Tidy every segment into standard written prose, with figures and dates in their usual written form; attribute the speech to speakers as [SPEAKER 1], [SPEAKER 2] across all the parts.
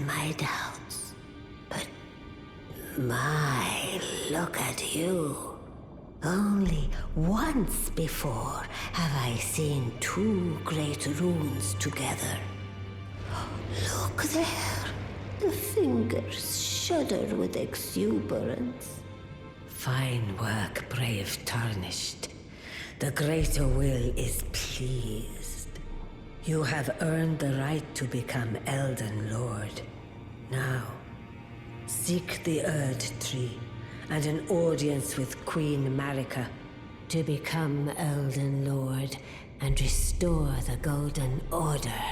[SPEAKER 1] my doubts. But look at you. Only once before have I seen two great runes together. Look there. The fingers shudder with exuberance. Fine work, brave Tarnished. The greater will is pleased. You have earned the right to become Elden Lord. Now, seek the Erd Tree and an audience with Queen Marika to become Elden Lord and restore the Golden Order.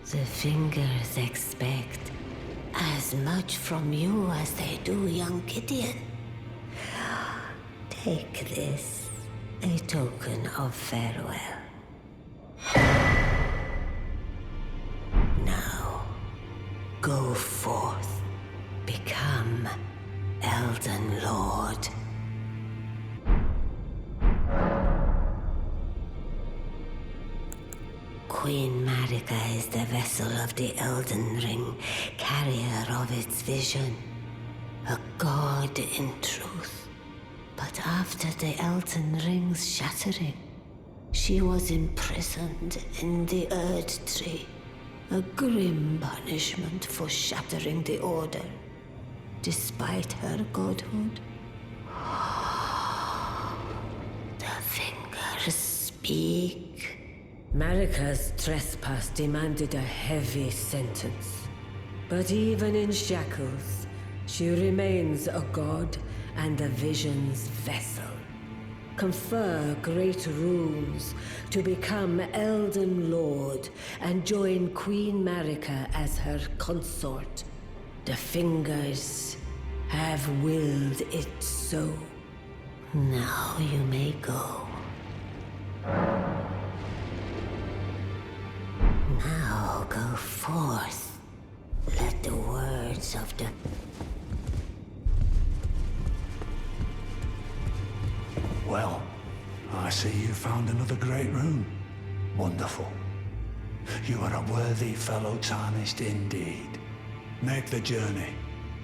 [SPEAKER 1] The fingers expect as much from you as they do young Gideon. Take this, a token of farewell. Now, go forth, become Elden Lord. Queen Marika is the vessel of the Elden Ring, carrier of its vision. A god in truth. But after the Elden Ring's shattering, she was imprisoned in the Erd Tree. A grim punishment for shattering the Order, despite her godhood. The fingers speak. Marika's trespass demanded a heavy sentence. But even in shackles, she remains a god and the vision's vessel. Confer great runes to become Elden Lord and join Queen Marika as her consort. The fingers have willed it so. Now you may go. Now go forth. Let the words of the...
[SPEAKER 2] Well, I see you found another great rune. Wonderful. You are a worthy fellow Tarnished indeed. Make the journey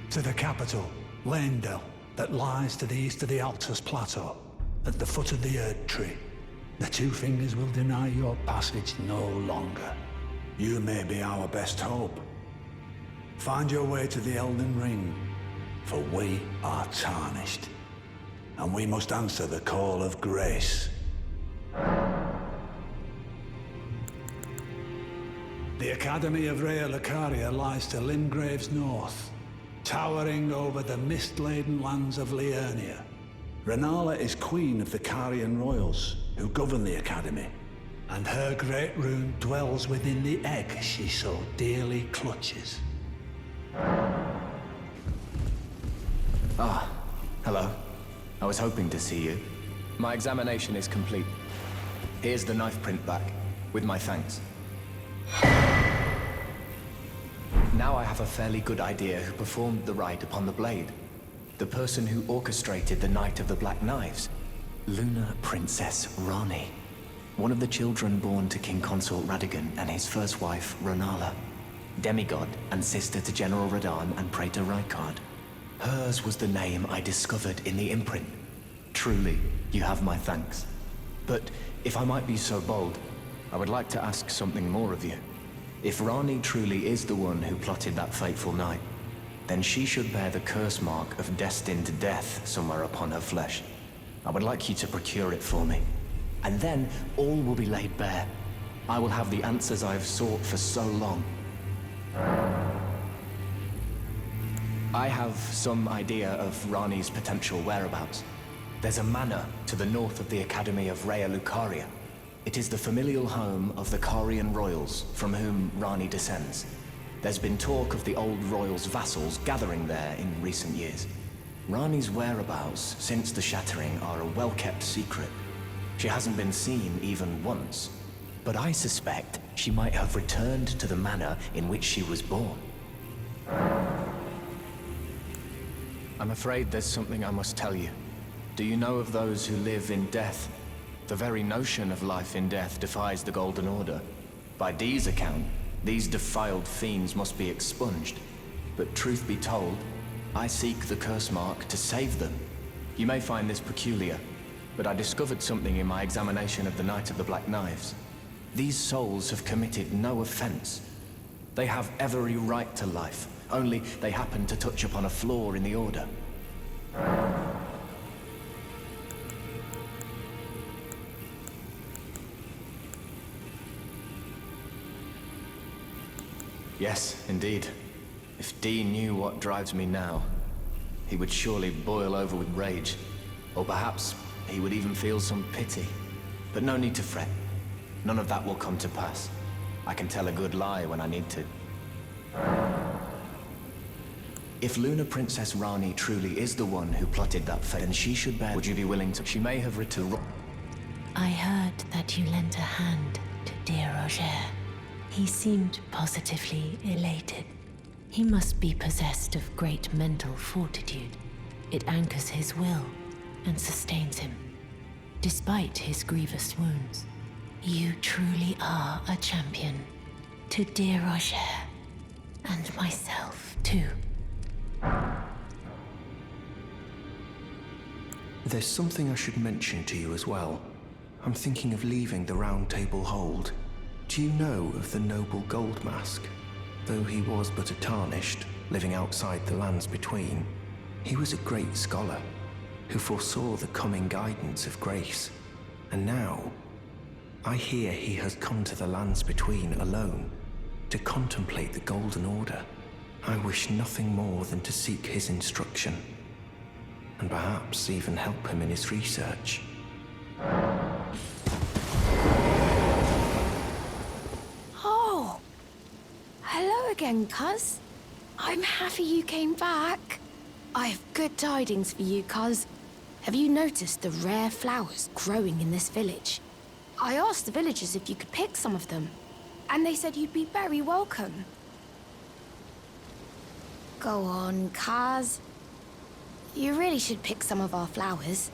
[SPEAKER 2] to the capital, Leyndell, that lies to the east of the Altus Plateau, at the foot of the Erd Tree. The two fingers will deny your passage no longer. You may be our best hope. Find your way to the Elden Ring, for we are Tarnished, and we must answer the call of grace. The Academy of Raya Lucaria lies to Limgrave's north, towering over the mist-laden lands of Liurnia. Renala is queen of the Carian royals, who govern the Academy, and her great rune dwells within the egg she so dearly clutches.
[SPEAKER 3] Ah, hello. I was hoping to see you. My examination is complete. Here's the knife print back, with my thanks. Now I have a fairly good idea who performed the rite upon the blade. The person who orchestrated the Night of the Black Knives. Lunar Princess Rani. One of the children born to King Consort Radagon and his first wife, Renala. Demigod and sister to General Radahn and Praetor Rykard. Hers was the name I discovered in the imprint. Truly, you have my thanks. But if I might be so bold, I would like to ask something more of you. If Rani truly is the one who plotted that fateful night, then she should bear the curse mark of destined death somewhere upon her flesh. I would like you to procure it for me. And then all will be laid bare. I will have the answers I have sought for so long. I have some idea of Rani's potential whereabouts. There's a manor to the north of the Academy of Raya Lucaria. It is the familial home of the Carian royals from whom Rani descends. There's been talk of the old royals' vassals gathering there in recent years. Rani's whereabouts since the shattering are a well-kept secret. She hasn't been seen even once, but I suspect she might have returned to the manor in which she was born. I'm afraid there's something I must tell you. Do you know of those who live in death? The very notion of life in death defies the Golden Order. By Dee's account, These defiled fiends must be expunged. But truth be told, I seek the curse mark to save them. You may find this peculiar, but I discovered something in my examination of the Knight of the Black Knives. These souls have committed no offense. They have every right to life, only they happen to touch upon a flaw in the order. Yes, indeed. If Dean knew what drives me now, he would surely boil over with rage. Or perhaps he would even feel some pity. But no need to fret. None of that will come to pass. I can tell a good lie when I need to. If Lunar Princess Rani truly is the one who plotted that fate, then she should bear. Would you be willing to? She may have written.
[SPEAKER 4] I heard that you lent a hand to dear Roger. He seemed positively elated. He must be possessed of great mental fortitude. It anchors his will and sustains him. Despite his grievous wounds, you truly are a champion. To dear Roger, and myself too.
[SPEAKER 5] There's something I should mention to you as well. I'm thinking of leaving the Round Table Hold. Do you know of the noble Gold Mask? Though he was but a tarnished, living outside the lands between, he was a great scholar who foresaw the coming guidance of grace. And now, I hear he has come to the lands between alone to contemplate the Golden Order. I wish nothing more than to seek his instruction, and perhaps even help him in his research.
[SPEAKER 6] Oh! Hello again, cuz. I'm happy you came back. I have good tidings for you, cuz. Have you noticed the rare flowers growing in this village? I asked the villagers if you could pick some of them, and they said you'd be very welcome. Go on, cuz. You really should pick some of our flowers.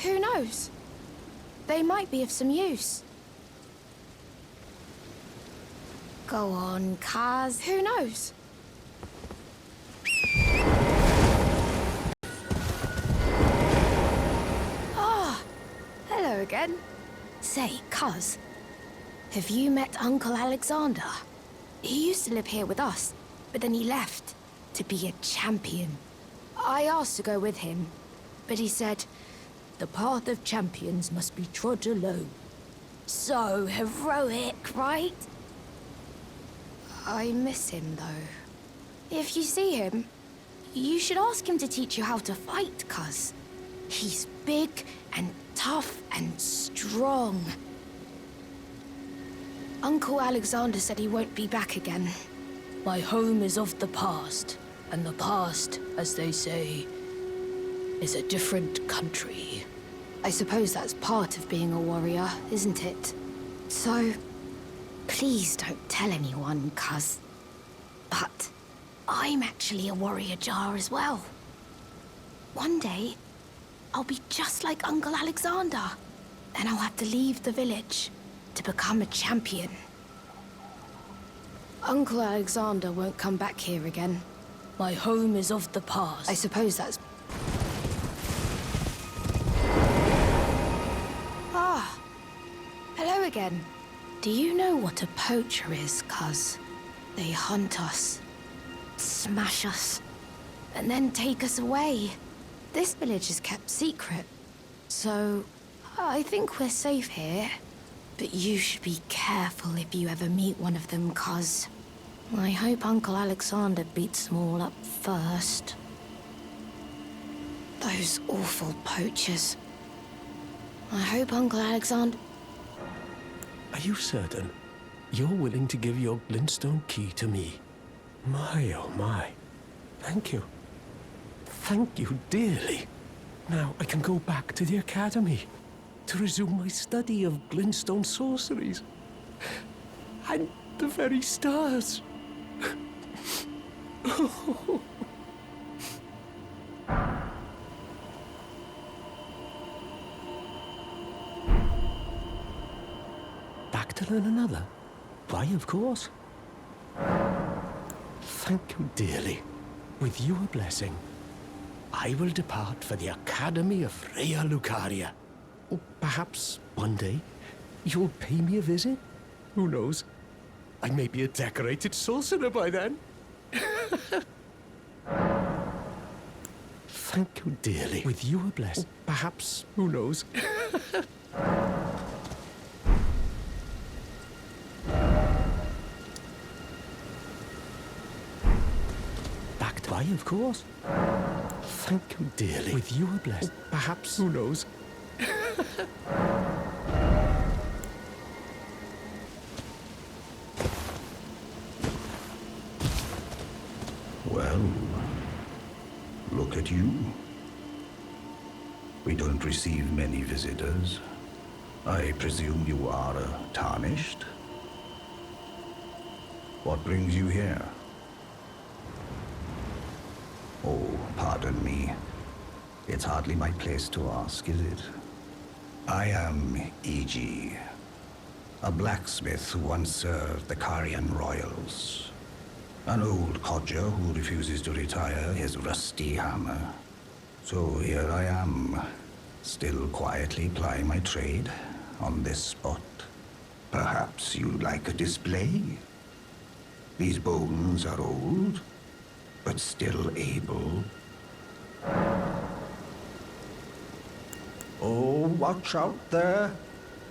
[SPEAKER 6] Who knows? They might be of some use. Go on, cuz. Who knows? Ah, hello again. Say, cuz, have you met Uncle Alexander? He used to live here with us, but then he left to be a champion. I asked to go with him, but he said, the path of champions must be trod alone. So heroic, right? I miss him, though. If you see him, you should ask him to teach you how to fight, cuz. He's big and tough and strong. Uncle Alexander said he won't be back again. My home is of the past, and the past, as they say, is a different country. I suppose that's part of being a warrior, isn't it? So, please don't tell anyone, cuz. But I'm actually a warrior jar as well. One day, I'll be just like Uncle Alexander. Then I'll have to leave the village to become a champion. Uncle Alexander won't come back here again. My home is of the past. I suppose that's... Ah, hello again. Do you know what a poacher is, cuz? They hunt us, smash us, and then take us away. This village is kept secret, so I think we're safe here. But you should be careful if you ever meet one of them, cuz. I hope Uncle Alexander beats them all up first. Those awful poachers. I hope Uncle Alexander...
[SPEAKER 7] Are you certain? You're willing to give your glintstone key to me? My, oh my. Thank you. Thank you dearly. Now I can go back to the Academy to resume my study of glintstone sorceries. And the very stars. Back to learn another? Why, of course. Thank you dearly. With your blessing, I will depart for the Academy of Raya Lucaria. Or perhaps one day you'll pay me a visit? Who knows? I may be a decorated sorcerer by then. Thank you dearly. With your blessing, perhaps, who knows? Backed by, of course. Thank you dearly. With your blessing, perhaps, who knows?
[SPEAKER 2] Well, look at you. We don't receive many visitors. I presume you are tarnished? What brings you here? Oh, pardon me. It's hardly my place to ask, is it? I am E.G., a blacksmith who once served the Carian royals. An old codger who refuses to retire his rusty hammer. So here I am, still quietly plying my trade on this spot. Perhaps you'd like a display? These bones are old, but still able. Oh, watch out there.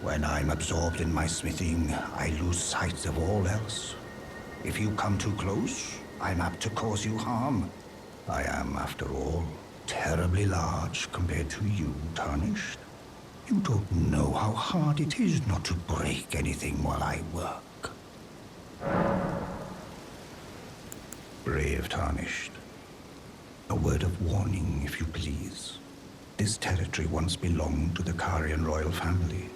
[SPEAKER 2] When I'm absorbed in my smithing, I lose sight of all else. If you come too close, I'm apt to cause you harm. I am, after all, terribly large compared to you, Tarnished. You don't know how hard it is not to break anything while I work. Brave Tarnished. A word of warning, if you please. This territory once belonged to the Carian royal family.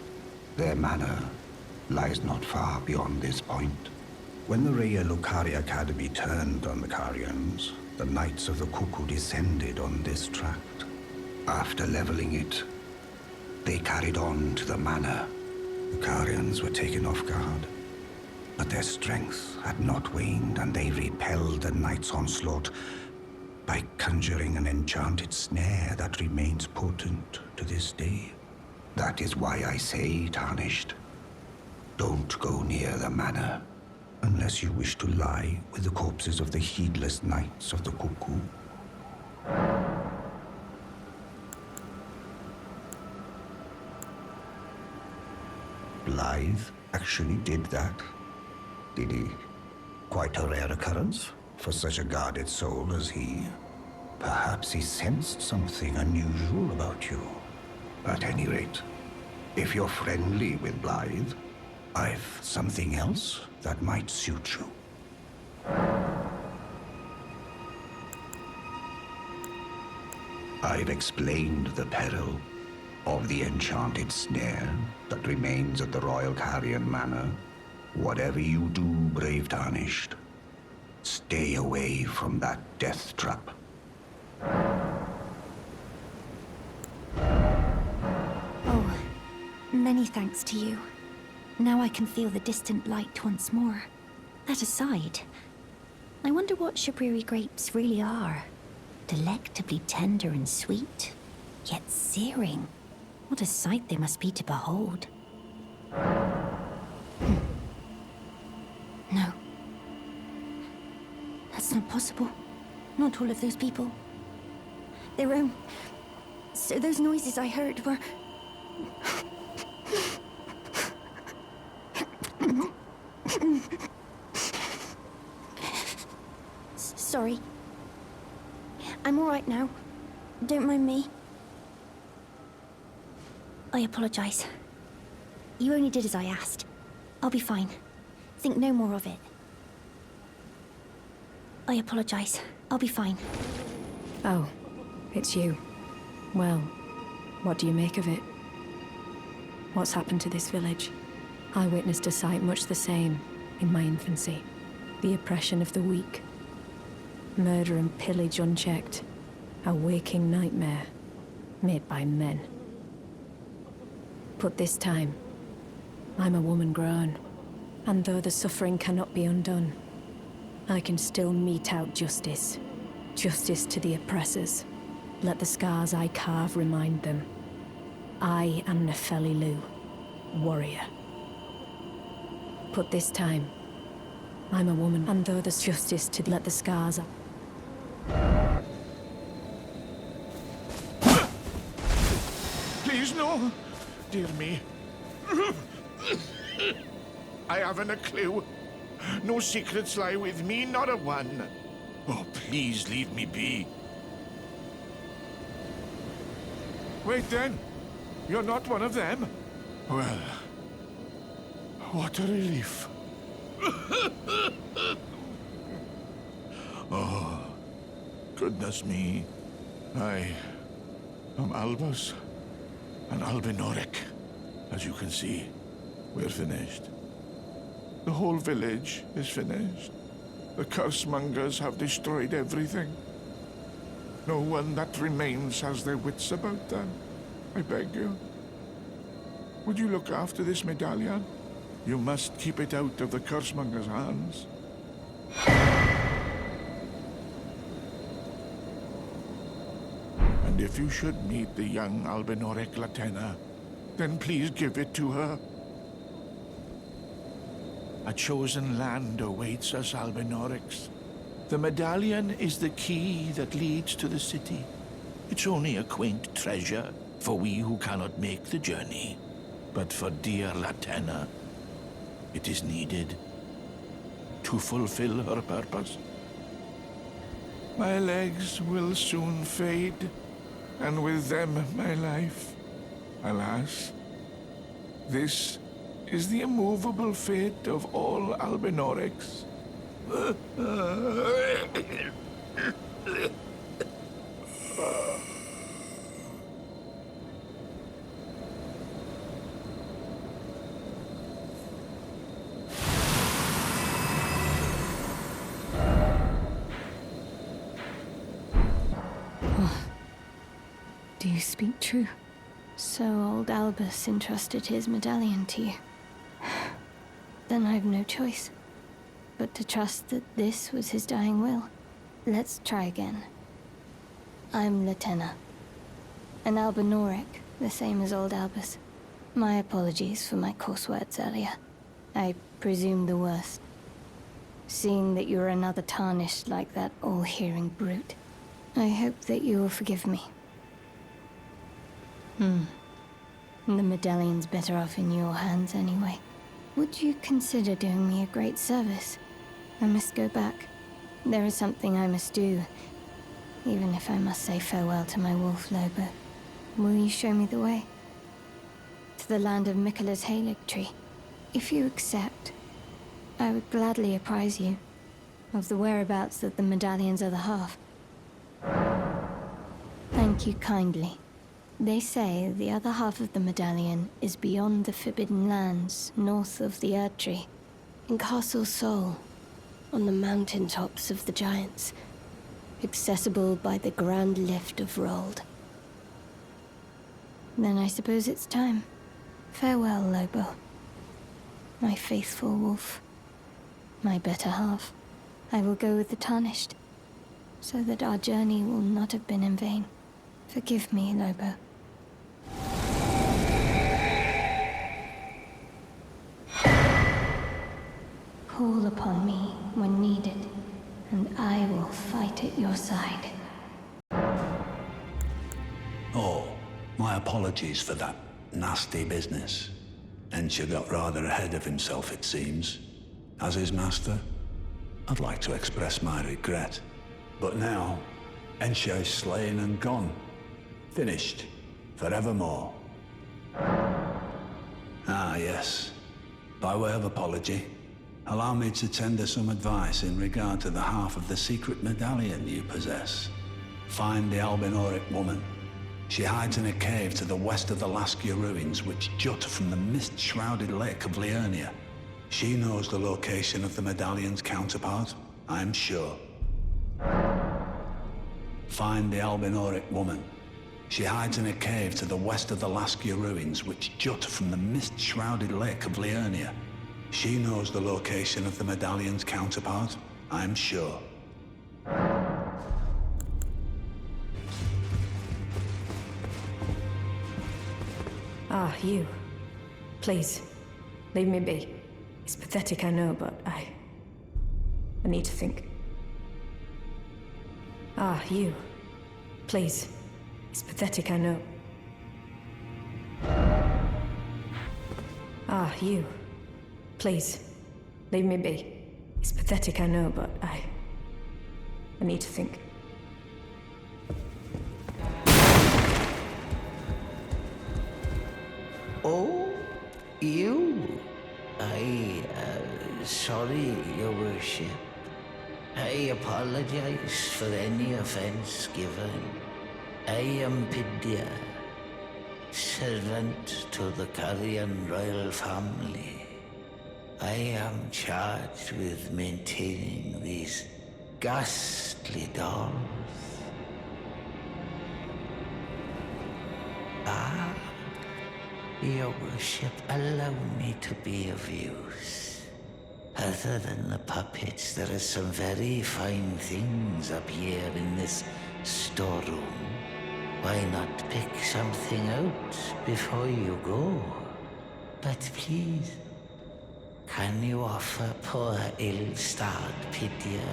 [SPEAKER 2] Their manor lies not far beyond this point. When the Raya Lucaria Academy turned on the Carians, the Knights of the Cuckoo descended on this tract. After leveling it, they carried on to the manor. The Carians were taken off guard, but their strength had not waned, and they repelled the Knights' onslaught by conjuring an enchanted snare that remains potent to this day. That is why I say, Tarnished, don't go near the manor unless you wish to lie with the corpses of the heedless Knights of the Cuckoo. Blythe actually did that, did he? Quite a rare occurrence for such a guarded soul as he. Perhaps he sensed something unusual about you. At any rate, if you're friendly with Blythe, I've something else that might suit you. I've explained the peril of the enchanted snare that remains at the Royal Carian Manor. Whatever you do, brave Tarnished, stay away from that death trap.
[SPEAKER 8] Oh, many thanks to you. Now I can feel the distant light once more. That aside, I wonder what Shabriri grapes really are. Delectably tender and sweet, yet searing. What a sight they must be to behold. No. That's not possible. Not all of those people. Their own... So those noises I heard were... Sorry. I'm all right now. Don't mind me. I apologize. You only did as I asked. I'll be fine. Think no more of it. I apologize. I'll be fine.
[SPEAKER 6] Oh, it's you. Well, what do you make of it? What's happened to this village? I witnessed a sight much the same in my infancy. The oppression of the weak. Murder and pillage unchecked. A waking nightmare made by men. But this time, I'm a woman grown. And though the suffering cannot be undone, I can still mete out justice. Justice to the oppressors. Let the scars I carve remind them. I am Nefeli Lu, warrior. But this time, I'm a woman, and though there's justice to let the scars...
[SPEAKER 9] Please, no! Dear me. I haven't a clue. No secrets lie with me, not a one. Oh, please leave me be. Wait then. You're not one of them? Well, what a relief. Oh, goodness me. I am Albus and Albinoric. As you can see, we're finished. The whole village is finished. The cursemongers have destroyed everything. No one that remains has their wits about them. I beg you. Would you look after this medallion? You must keep it out of the cursemongers' hands. And if you should meet the young Albinoric Latena, then please give it to her. A chosen land awaits us, Albinorics. The medallion is the key that leads to the city. It's only a quaint treasure for we who cannot make the journey. But for dear Latena, it is needed to fulfill her purpose. My legs will soon fade, and with them my life. Alas, this is the immovable fate of all Albinorics.
[SPEAKER 6] Do you speak true? So old Albus entrusted his medallion to you. Then I've no choice but to trust that this was his dying will. Let's try again. I'm Latena, an Albinoric, the same as old Albus. My apologies for my coarse words earlier. I presume the worst. Seeing that you're another tarnished like that all-hearing brute, I hope that you will forgive me. The medallion's better off in your hands anyway. Would you consider doing me a great service? I must go back. There is something I must do, even if I must say farewell to my wolf Lobo. Will you show me the way? To the land of Miquella's Haylig tree. If you accept, I would gladly apprise you of the whereabouts of the medallion's other half. Thank you kindly. They say the other half of the medallion is beyond the Forbidden Lands, north of the Erd Tree, in Castle Sol, on the mountaintops of the Giants, accessible by the Grand Lift of Rold. Then I suppose it's time. Farewell, Lobo. My faithful wolf. My better half. I will go with the Tarnished, so that our journey will not have been in vain. Forgive me, Lobo. Call upon me when needed, and I will fight at your side.
[SPEAKER 2] Oh, my apologies for that nasty business. Ensha got rather ahead of himself, it seems. As his master, I'd like to express my regret. But now, Ensha is slain and gone. Finished. Forevermore. Ah, yes. By way of apology, allow me to tender some advice in regard to the half of the secret medallion you possess. Find the Albinoric woman. She hides in a cave to the west of the Laskia ruins, which jut from the mist-shrouded lake of Liurnia. She knows the location of the medallion's counterpart, I'm sure. Find the Albinoric woman. She hides in a cave to the west of the Laskia ruins, which jut from the mist-shrouded lake of Liurnia. She knows the location of the medallion's counterpart, I'm sure.
[SPEAKER 10] Ah, you. Please, leave me be. It's pathetic, I know, but I need to think. Ah, you. Please. It's pathetic, I know. Ah, you. Please, leave me be. It's pathetic, I know, but I need to think.
[SPEAKER 11] Oh, you? Sorry, Your Worship. I apologize for any offense given. I am Pidya, servant to the Carian royal family. I am charged with maintaining these ghastly dolls. Ah, Your Worship, allow me to be of use. Other than the puppets, there are some very fine things up here in this storeroom. Why not pick something out before you go? But please, can you offer poor ill-starred Pidya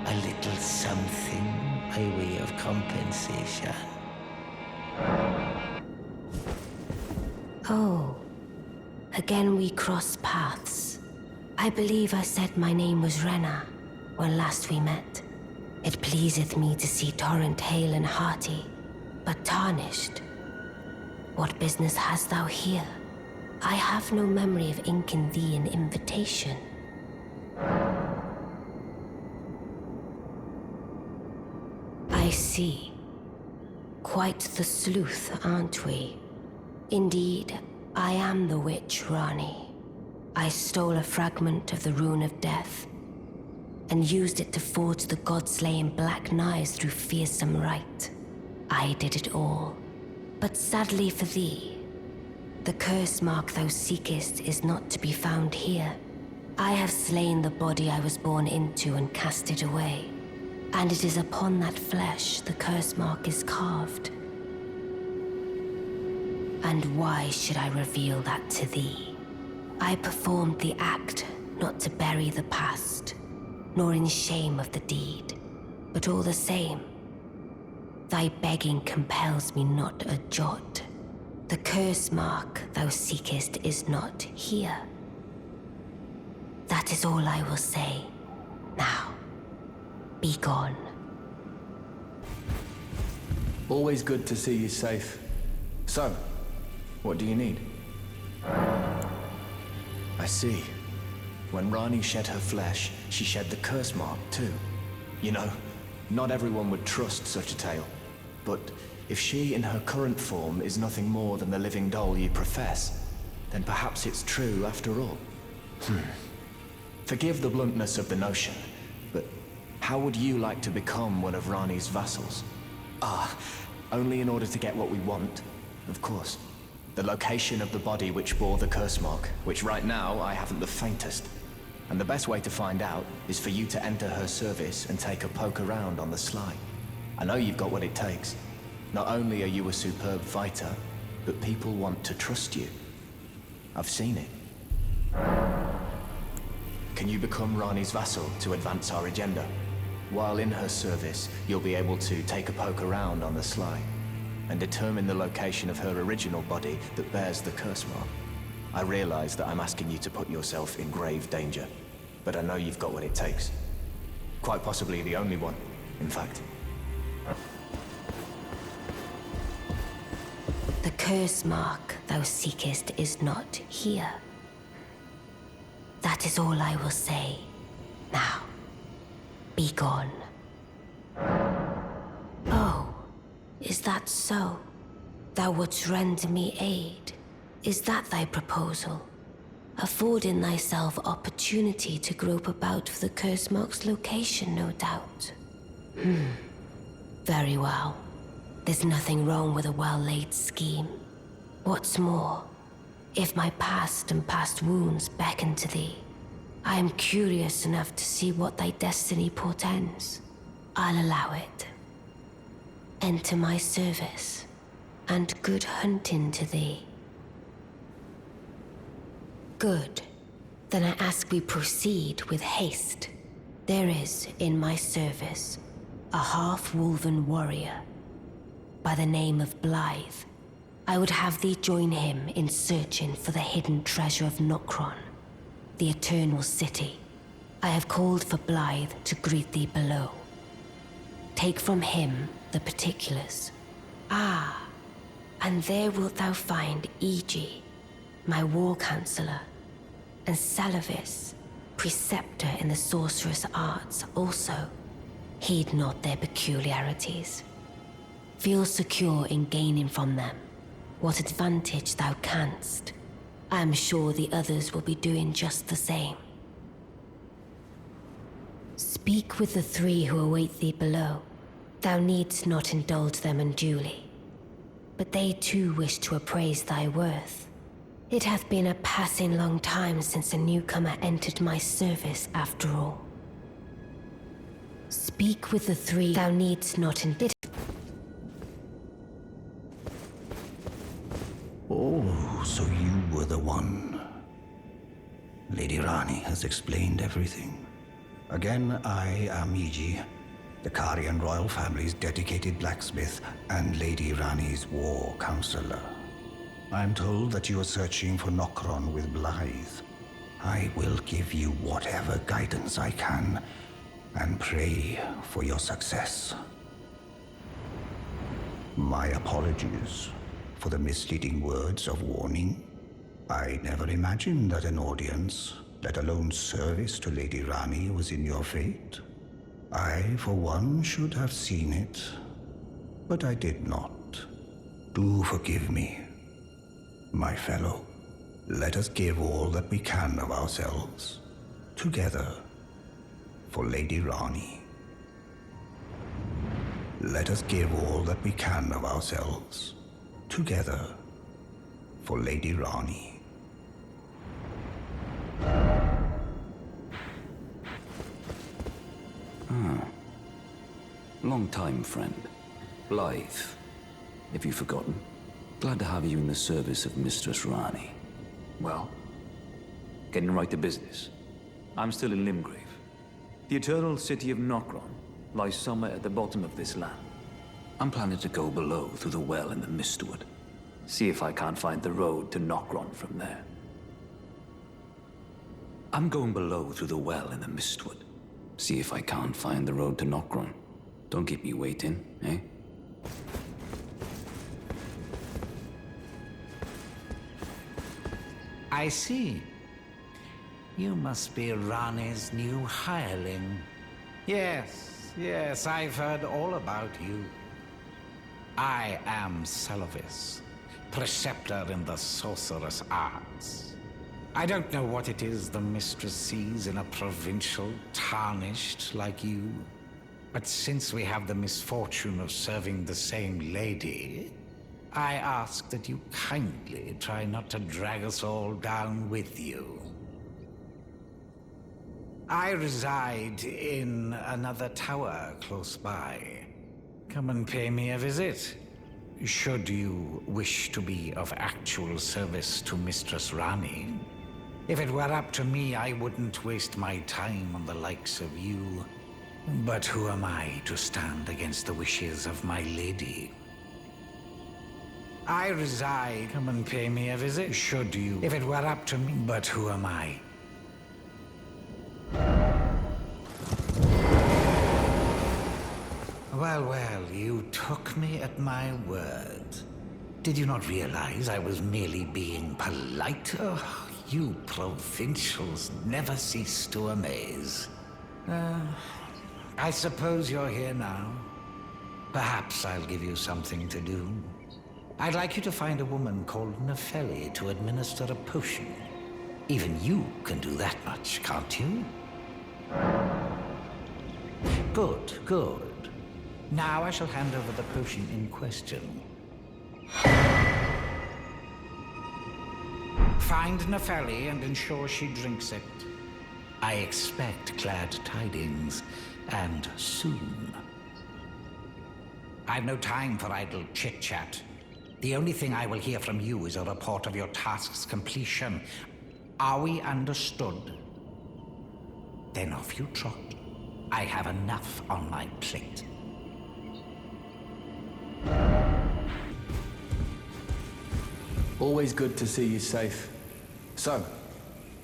[SPEAKER 11] a little something by way of compensation?
[SPEAKER 1] Oh, again we cross paths. I believe I said my name was Rena when last we met. It pleaseth me to see Torrent hale and hearty, but tarnished. What business hast thou here? I have no memory of inking thee an invitation. I see. Quite the sleuth, aren't we? Indeed, I am the witch Rani. I stole a fragment of the Rune of Death and used it to forge the god-slaying black knives through fearsome rite. I did it all. But sadly for thee, the curse mark thou seekest is not to be found here. I have slain the body I was born into and cast it away, and it is upon that flesh the curse mark is carved. And why should I reveal that to thee? I performed the act not to bury the past, nor in shame of the deed, but all the same, thy begging compels me not a jot. The curse mark thou seekest is not here. That is all I will say. Now, be gone.
[SPEAKER 3] Always good to see you safe. So, what do you need? I see. When Rani shed her flesh, she shed the curse mark too. You know, not everyone would trust such a tale. But if she in her current form is nothing more than the living doll you profess, then perhaps it's true after all. Forgive the bluntness of the notion, but how would you like to become one of Rani's vassals? Only in order to get what we want, of course. The location of the body which bore the curse mark, which right now I haven't the faintest. And the best way to find out is for you to enter her service and take a poke around on the sly. I know you've got what it takes. Not only are you a superb fighter, but people want to trust you. I've seen it. Can you become Rani's vassal to advance our agenda? While in her service, you'll be able to take a poke around on the sly and determine the location of her original body that bears the curse mark. I realize that I'm asking you to put yourself in grave danger, but I know you've got what it takes. Quite possibly the only one, in fact.
[SPEAKER 1] The curse mark thou seekest is not here. That is all I will say. Now, be gone. Oh, is that so? Thou wouldst render me aid? Is that thy proposal? Affording thyself opportunity to grope about for the curse mark's location, no doubt. Very well. There's nothing wrong with a well-laid scheme. What's more, if my past and past wounds beckon to thee, I am curious enough to see what thy destiny portends. I'll allow it. Enter my service, and good hunting to thee. Good. Then I ask we proceed with haste. There is, in my service, a half-wolven warrior by the name of Blythe. I would have thee join him in searching for the hidden treasure of Nokron, the Eternal City. I have called for Blythe to greet thee below. Take from him the particulars. Ah, and there wilt thou find Iji, my war counselor, and Salavis, preceptor in the sorcerous arts also. Heed not their peculiarities. Feel secure in gaining from them what advantage thou canst. I am sure the others will be doing just the same. Speak with the three who await thee below. Thou needst not indulge them unduly, but they too wish to appraise thy worth. It hath been a passing long time since a newcomer entered my service, after all. Speak with the three. Thou needst not indulge.
[SPEAKER 2] Oh, so you were the one. Lady Rani has explained everything. Again, I am Iji, the Carian royal family's dedicated blacksmith and Lady Rani's war counselor. I am told that you are searching for Nokron with Blythe. I will give you whatever guidance I can, and pray for your success. My apologies for the misleading words of warning. I never imagined that an audience, let alone service to Lady Rani, was in your fate. I, for one, should have seen it, but I did not. Do forgive me, my fellow. Let us give all that we can of ourselves, together, for Lady Rani. Let us give all that we can of ourselves, together, for Lady Rani.
[SPEAKER 12] Long time, friend. Blythe, if you've forgotten. Glad to have you in the service of Mistress Rani. Well, getting right to business. I'm still in Limgrave. The eternal city of Nokron lies somewhere at the bottom of this land. I'm planning to go below through the well in the Mistwood. See if I can't find the road to Nokron from there. I'm going below through the well in the Mistwood. See if I can't find the road to Nokron. Don't keep me waiting, eh?
[SPEAKER 11] I see. You must be Rani's new hireling. Yes, I've heard all about you. I am Salavis, preceptor in the sorcerous arts. I don't know what it is the mistress sees in a provincial tarnished like you, but since we have the misfortune of serving the same lady, I ask that you kindly try not to drag us all down with you. I reside in another tower close by. Come and pay me a visit, should you wish to be of actual service to Mistress Rani. If it were up to me, I wouldn't waste my time on the likes of you. But who am I to stand against the wishes of my lady? I reside. Come and pay me a visit, should you. If it were up to me, but who am I? Well, you took me at my word. Did you not realize I was merely being polite? Oh, you provincials never cease to amaze. I suppose you're here now. Perhaps I'll give you something to do. I'd like you to find a woman called Nefeli to administer a potion. Even you can do that much, can't you? Good. Now I shall hand over the potion in question. Find Nefeli and ensure she drinks it. I expect glad tidings, and soon. I've no time for idle chit-chat. The only thing I will hear from you is a report of your task's completion. Are we understood? Then off you trot. I have enough on my plate.
[SPEAKER 3] Always good to see you safe. So,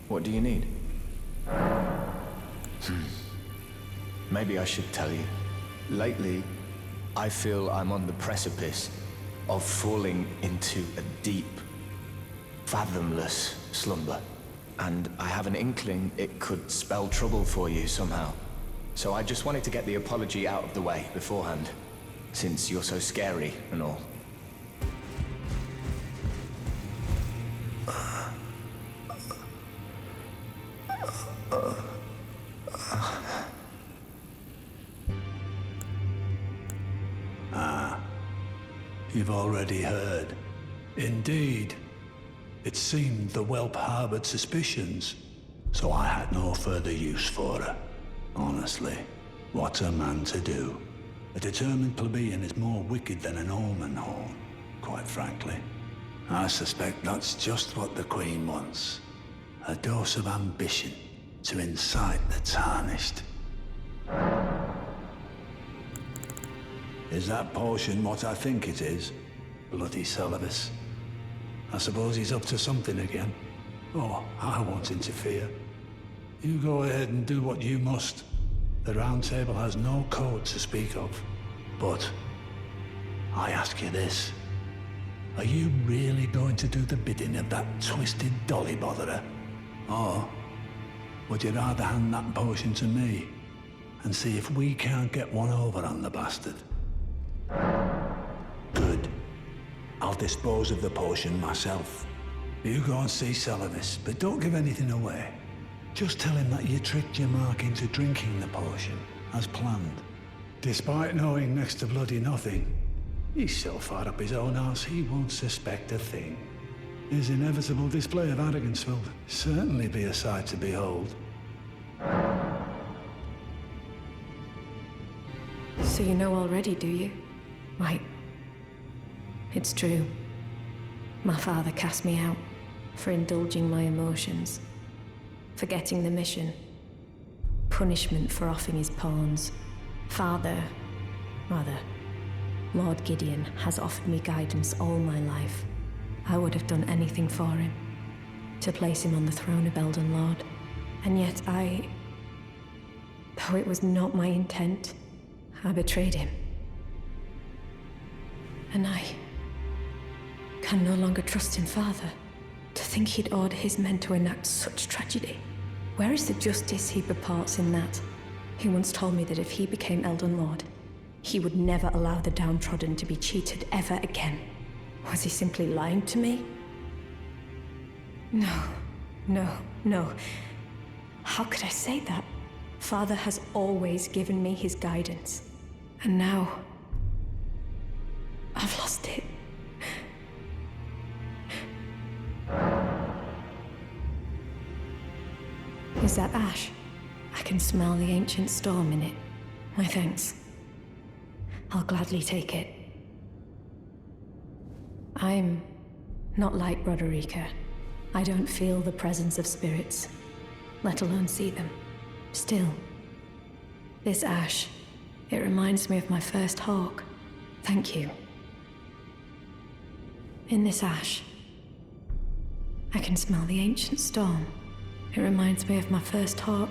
[SPEAKER 3] what do you need? Maybe I should tell you. Lately, I feel I'm on the precipice of falling into a deep, fathomless slumber. And I have an inkling it could spell trouble for you somehow. So I just wanted to get the apology out of the way beforehand, since you're so scary and all.
[SPEAKER 2] You've already heard. Indeed. It seemed the whelp harbored suspicions, so I had no further use for her. Honestly, what's a man to do? A determined plebeian is more wicked than an omen horn, quite frankly. I suspect that's just what the Queen wants. A dose of ambition to incite the tarnished. Is that potion what I think it is? Bloody Celavus. I suppose he's up to something again. Oh, I won't interfere. You go ahead and do what you must. The Round Table has no code to speak of. But I ask you this. Are you really going to do the bidding of that twisted dolly botherer? Or would you rather hand that potion to me and see if we can't get one over on the bastard? Good. I'll dispose of the potion myself. You go and see Celavus, but don't give anything away. Just tell him that you tricked your Mark into drinking the potion, as planned. Despite knowing next to bloody nothing, he's so far up his own arse he won't suspect a thing. His inevitable display of arrogance will certainly be a sight to behold.
[SPEAKER 10] So you know already, do you? Right. It's true. My father cast me out for indulging my emotions, forgetting the mission, punishment for offing his pawns. Lord Gideon has offered me guidance all my life. I would have done anything for him, to place him on the throne of Elden Lord. And yet though it was not my intent, I betrayed him. And I can no longer trust in Father. To think he'd order his men to enact such tragedy. Where is the justice he purports in that? He once told me that if he became Elden Lord, he would never allow the downtrodden to be cheated ever again. Was he simply lying to me? No. How could I say that? Father has always given me his guidance. And now, I've lost it. Is that ash? I can smell the ancient storm in it. My thanks. I'll gladly take it. I'm not like Broderica. I don't feel the presence of spirits, let alone see them. Still, this ash, it reminds me of my first hawk. Thank you. In this ash, I can smell the ancient storm. It reminds me of my first hawk.